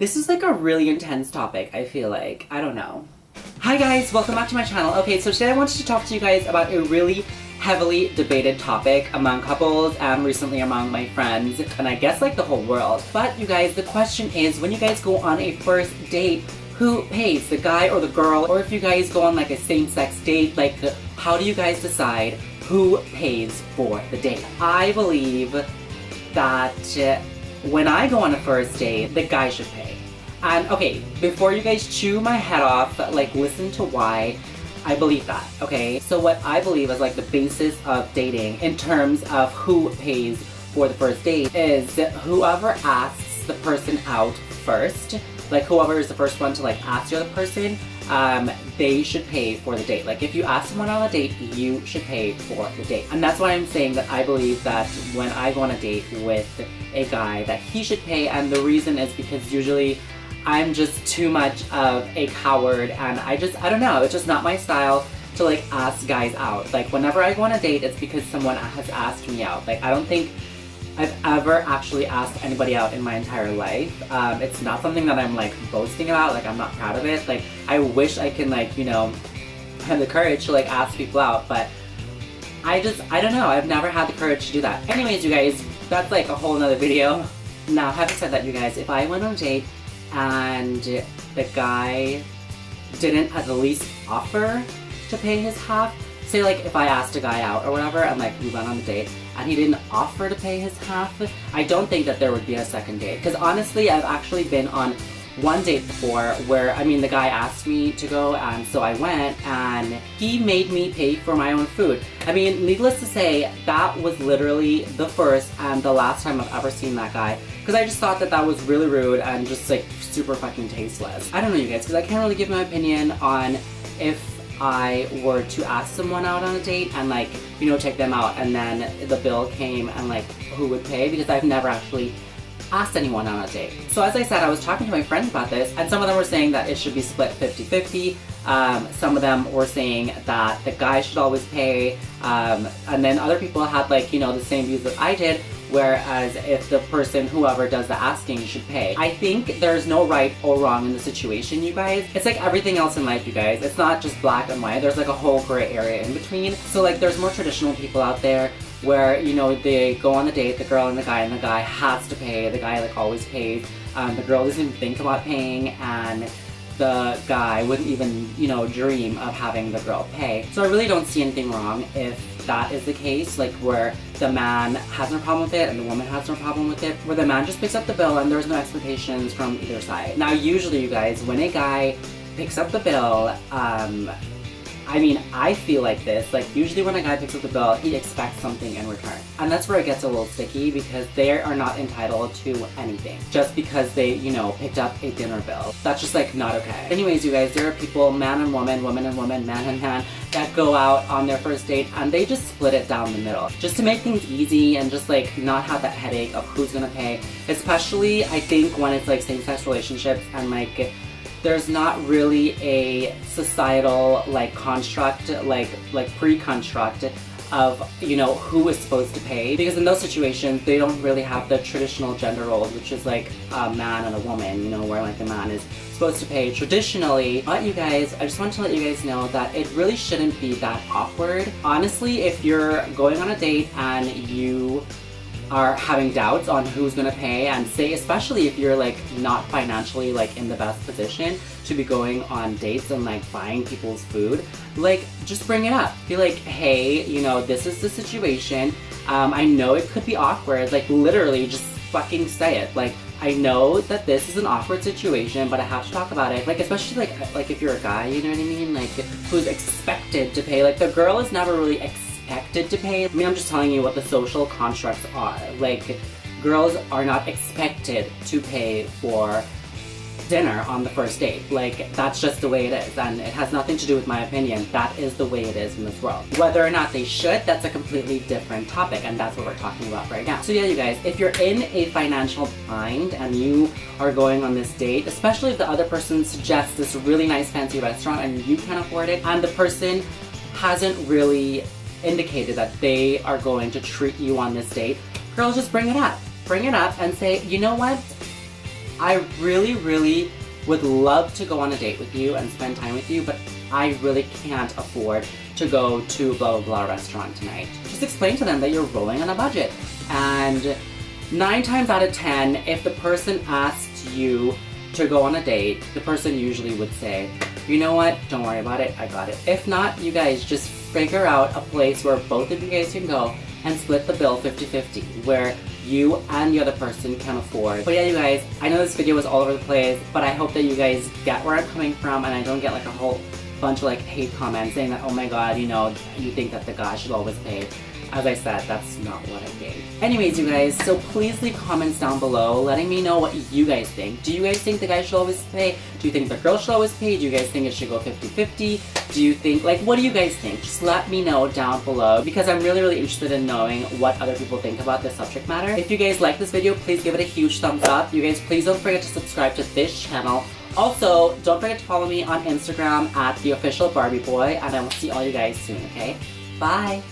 This is like a really intense topic, I feel like. I don't know. Hi guys, welcome back to my channel. Okay, so today I wanted to talk to you guys about a really heavily debated topic among couples and recently among my friends and I guess like the whole world. But you guys, the question is, when you guys go on a first date, who pays, the guy or the girl? Or if you guys go on like a same-sex date, like how do you guys decide who pays for the date? I believe that when I go on a first date, the guy should pay. And okay, before you guys chew my head off, like listen to why I believe that, okay? So what I believe is like the basis of dating in terms of who pays for the first date is whoever asks the person out first, like whoever is the first one to like ask the other person, they should pay for the date. Like if you ask someone on a date, you should pay for the date. And that's why I'm saying that I believe that when I go on a date with a guy that he should pay, and the reason is because usually I'm just too much of a coward and I don't know, it's just not my style to like ask guys out. Like whenever I go on a date, it's because someone has asked me out. Like I don't think I've ever actually asked anybody out in my entire life. It's not something that I'm like boasting about, like I'm not proud of it. Like I wish I can like, you know, have the courage to like ask people out, but I don't know, I've never had the courage to do that. Anyways, you guys, that's like a whole nother video. Now, having said that, you guys, if I went on a date and the guy didn't at least offer to pay his half, say like if I asked a guy out or whatever and like we went on a date and he didn't offer to pay his half, I don't think that there would be a second date. Because honestly, I've actually been on one date before where, I mean, the guy asked me to go and so I went and he made me pay for my own food. I mean, needless to say, that was literally the first and the last time I've ever seen that guy, because I just thought that that was really rude and just like super fucking tasteless. I don't know, you guys, because I can't really give my opinion on if I were to ask someone out on a date and like, you know, take them out and then the bill came and like who would pay, because I've never actually asked anyone on a date. So as I said, I was talking to my friends about this and some of them were saying that it should be split 50-50. Some of them were saying that the guy should always pay, and then other people had like, you know, the same views that I did, whereas if the person, whoever does the asking, should pay. I think there's no right or wrong in the situation, you guys. It's like everything else in life, you guys. It's not just black and white. There's like a whole gray area in between. So like there's more traditional people out there where, you know, they go on the date, the girl and the guy has to pay. The guy like always pays. The girl doesn't even think about paying, and the guy wouldn't even, you know, dream of having the girl pay. So I really don't see anything wrong if that is the case, like where the man has no problem with it and the woman has no problem with it, where the man just picks up the bill and there's no expectations from either side. Now usually, you guys, when a guy picks up the bill, I mean, I feel like this, like usually when a guy picks up the bill, he expects something in return. And that's where it gets a little sticky, because they are not entitled to anything just because they, you know, picked up a dinner bill. That's just like not okay. Anyways, you guys, there are people, man and woman, woman and woman, man and man, that go out on their first date and they just split it down the middle. Just to make things easy and just like not have that headache of who's gonna pay. Especially, I think, when it's like same-sex relationships and like there's not really a societal like construct, like pre-construct of, you know, who is supposed to pay, because in those situations they don't really have the traditional gender roles, which is like a man and a woman, you know, where like the man is supposed to pay traditionally. But you guys, I just want to let you guys know that it really shouldn't be that awkward. Honestly, if you're going on a date and you are having doubts on who's gonna pay, and say, especially if you're like not financially like in the best position to be going on dates and like buying people's food, like just bring it up. Be like, hey, you know, this is the situation. I know it could be awkward. Like literally just fucking say it. Like, I know that this is an awkward situation, but I have to talk about it. Like, especially like if you're a guy, you know what I mean? Like who's expected to pay. Like the girl is never really expected to pay. I mean, I'm just telling you what the social constructs are. Like, girls are not expected to pay for dinner on the first date. Like, that's just the way it is, and it has nothing to do with my opinion. That is the way it is in this world. Whether or not they should, that's a completely different topic, and that's what we're talking about right now. So yeah, you guys, if you're in a financial bind and you are going on this date, especially if the other person suggests this really nice fancy restaurant and you can't afford it, and the person hasn't really indicated that they are going to treat you on this date, girls, just bring it up. Bring it up and say, you know what? I really, really would love to go on a date with you and spend time with you, but I really can't afford to go to blah blah blah restaurant tonight. Just explain to them that you're rolling on a budget. And 9 times out of 10, if the person asks you to go on a date, the person usually would say, you know what, don't worry about it, I got it. If not, you guys just figure out a place where both of you guys can go and split the bill 50-50, where you and the other person can afford. But yeah, you guys, I know this video was all over the place, but I hope that you guys get where I'm coming from and I don't get like a whole bunch of like hate comments saying that, oh my god, you know, you think that the guy should always pay. As I said, that's not what I gave. Anyways, you guys, so please leave comments down below letting me know what you guys think. Do you guys think the guy should always pay? Do you think the girl should always pay? Do you guys think it should go 50-50? Do you think, like, what do you guys think? Just let me know down below because I'm really, really interested in knowing what other people think about this subject matter. If you guys like this video, please give it a huge thumbs up. You guys, please don't forget to subscribe to this channel. Also, don't forget to follow me on Instagram at @theofficialbarbieboy, and I will see all you guys soon, okay? Bye!